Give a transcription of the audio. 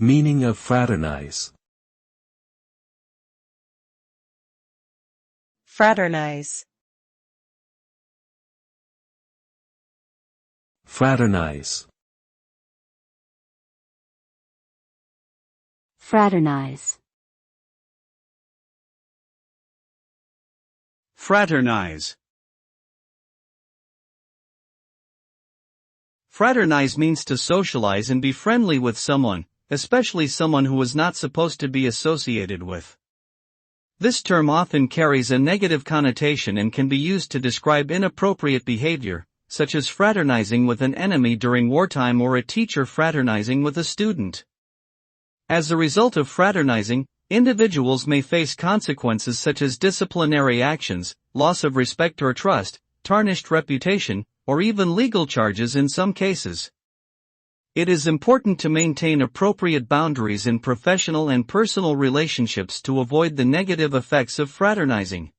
Meaning of fraternize. Fraternize. Fraternize. Fraternize. Fraternize. Fraternize means to socialize and be friendly with someone, especially someone who is not supposed to be associated with. This term often carries a negative connotation and can be used to describe inappropriate behavior, such as fraternizing with an enemy during wartime or a teacher fraternizing with a student. As a result of fraternizing, individuals may face consequences such as disciplinary actions, loss of respect or trust, tarnished reputation, or even legal charges in some cases. It is important to maintain appropriate boundaries in professional and personal relationships to avoid the negative effects of fraternizing.